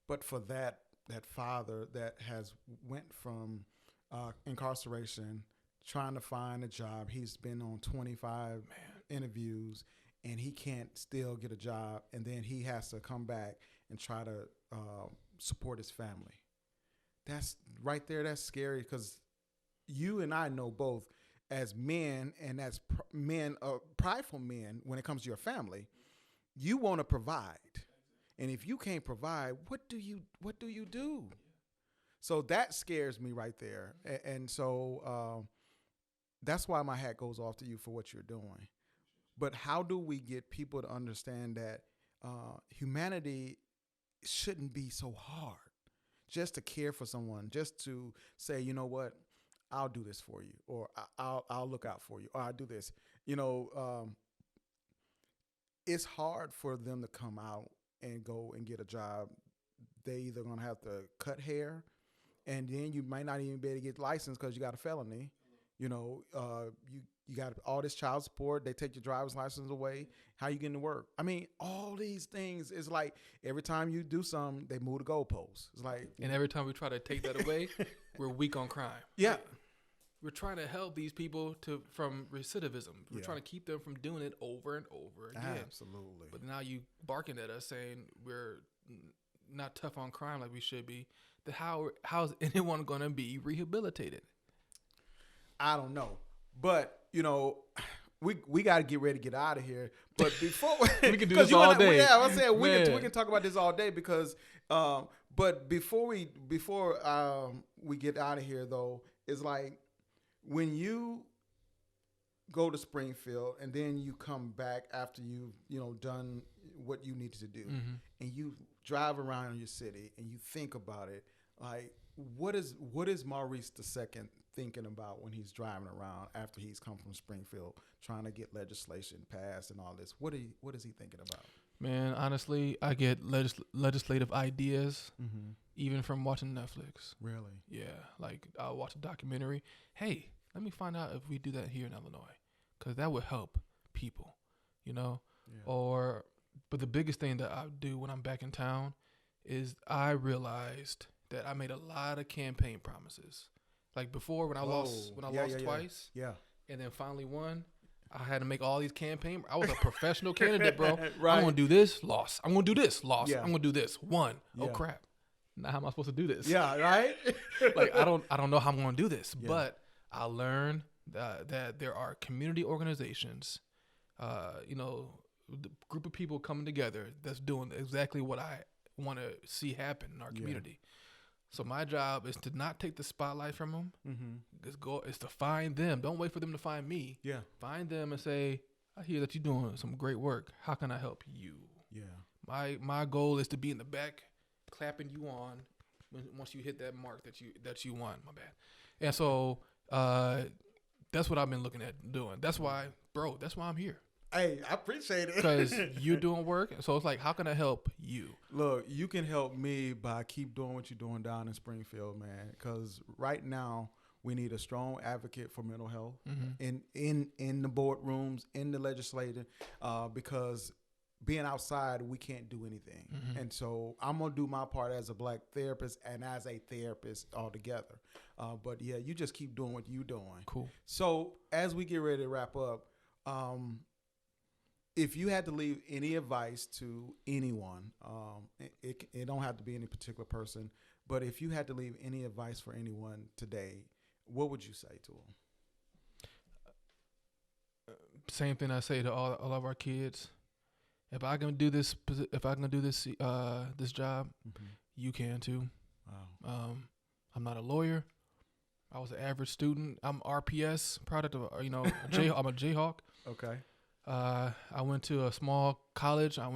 But for that father that has went from incarceration, trying to find a job. He's been on 25 interviews, and he can't still get a job. And then he has to come back and try to support his family. That's right there. That's scary, because you and I know both as men, and as prideful men, when it comes to your family, you want to provide. And if you can't provide, what do you do? So that scares me right there. And so that's why my hat goes off to you for what you're doing. But how do we get people to understand that humanity shouldn't be so hard? Just to care for someone, just to say, you know what, I'll do this for you, or I'll look out for you, or I'll do this. It's hard for them to come out and go and get a job. They either gonna have to cut hair, and then you might not even be able to get licensed because you got a felony. You got all this child support. They take your driver's license away. How you getting to work? I mean, all these things is like every time you do something, they move the goalposts. It's like, and every time we try to take that away, we're weak on crime. Yeah. We're trying to help these people from recidivism. We're trying to keep them from doing it over and over again. Absolutely. But now you barking at us saying we're not tough on crime like we should be. Then how's anyone going to be rehabilitated? I don't know. But, we got to get ready to get out of here. But before we can do this all day. Yeah, I said we can talk about this all day because but before we get out of here though, it's like when you go to Springfield and then you come back after you've done what you needed to do, and you drive around your city and you think about it, like what is Maurice II thinking about when he's driving around after he's come from Springfield trying to get legislation passed and all this? What is he thinking about? Man, honestly, I get legislative ideas even from watching Netflix. Really? Yeah, like I'll watch a documentary. Hey, let me find out if we do that here in Illinois, because that would help people, Yeah. But the biggest thing that I do when I'm back in town is I realized that I made a lot of campaign promises. Like before, when I lost twice, and then finally won, I had to make all these campaign. I was a professional candidate, bro. Right. I'm gonna do this, lost. I'm gonna do this, lost. Yeah. I'm gonna do this, won. Yeah. Oh crap! Now how am I supposed to do this? Yeah, right. Like I don't know how I'm gonna do this, but I learned that there are community organizations, the group of people coming together that's doing exactly what I want to see happen in our community. So my job is to not take the spotlight from them. Is to find them. Don't wait for them to find me. Yeah. Find them and say, I hear that you're doing some great work. How can I help you? Yeah. My goal is to be in the back, clapping you on once you hit that mark that you won. My bad. And so that's what I've been looking at doing. That's why I'm here. Hey, I appreciate it. Because you're doing work. So it's like, how can I help you? Look, you can help me by keep doing what you're doing down in Springfield, man. Because right now, we need a strong advocate for mental health in the boardrooms, in the legislature, because being outside, we can't do anything. And so I'm going to do my part as a Black therapist and as a therapist altogether. But yeah, you just keep doing what you're doing. Cool. So as we get ready to wrap up, if you had to leave any advice to anyone, it don't have to be any particular person, but if you had to leave any advice for anyone today, what would you say to them? Same thing I say to all of our kids. If I can do this, this job, you can too. Wow. I'm not a lawyer. I was an average student. I'm RPS, product of I'm a Jayhawk. Okay. I went to a small college. I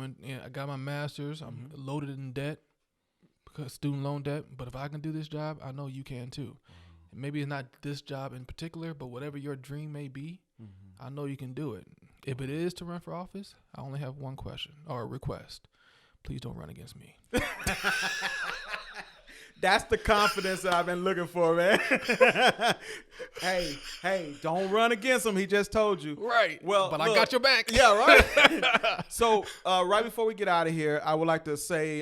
got my master's. I'm loaded in debt, because student loan debt. But if I can do this job, I know you can too. Maybe it's not this job in particular, but whatever your dream may be, I know you can do it. If it is to run for office, I only have one question or a request. Please don't run against me. That's the confidence that I've been looking for, man. Hey, don't run against him. He just told you. Right. Well, but look, I got your back. Yeah, right. So right before we get out of here, I would like to say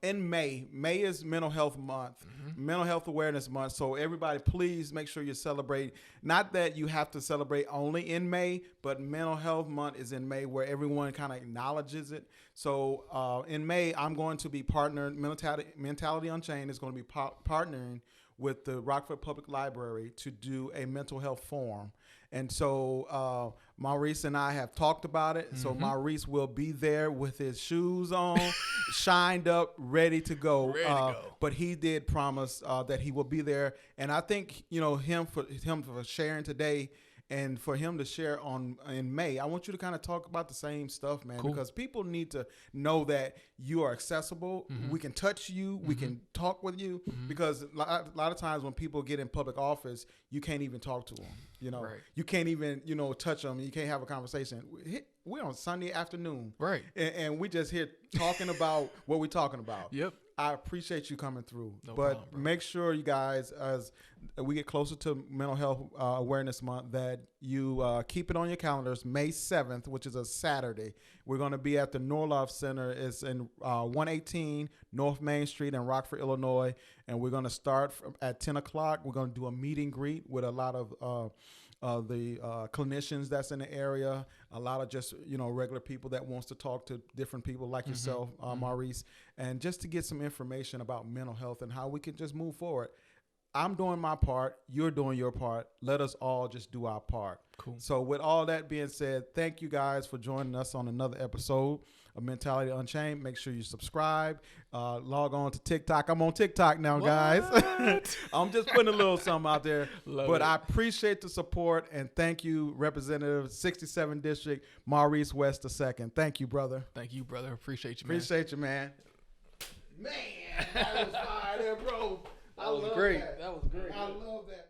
in May is Mental Health Month, Mental Health Awareness Month. So everybody, please make sure you celebrate. Not that you have to celebrate only in May, but Mental Health Month is in May, where everyone kind of acknowledges it. So in May, I'm going to be partnering, Mentality Unchained is going to be partnering with the Rockford Public Library to do a mental health forum. And so Maurice and I have talked about it. So Maurice will be there with his shoes on, shined up, ready to go. But he did promise that he will be there. And I think, him for sharing today, and for him to share in May, I want you to kind of talk about the same stuff, man, because people need to know that you are accessible. We can touch you. We can talk with you, because a lot of times when people get in public office, you can't even talk to them. Right. You can't even, touch them. You can't have a conversation. We're on Sunday afternoon. Right. And we just here talking about what we're talking about. Yep. I appreciate you coming through. No but problem, bro. make sure you guys, as we get closer to Mental Health Awareness Month, that you keep it on your calendars. May 7th, which is a Saturday, we're going to be at the Norloff Center. It's in 118 North Main Street in Rockford, Illinois. And we're going to start at 10 o'clock. We're going to do a meet and greet with a lot of the clinicians that's in the area, a lot of just, regular people that wants to talk to different people like yourself, Maurice, and just to get some information about mental health and how we can just move forward. I'm doing my part. You're doing your part. Let us all just do our part. Cool. So with all that being said, thank you guys for joining us on another episode of Mentality Unchained. Make sure you subscribe. Log on to TikTok. I'm on TikTok now, guys. I'm just putting a little something out there. But I appreciate the support, and thank you, Representative 67 District Maurice West II. Thank you, brother. Thank you, brother. Appreciate you, man. Appreciate you, man. Man, that was fire there, bro. That was great. That was great. I love that.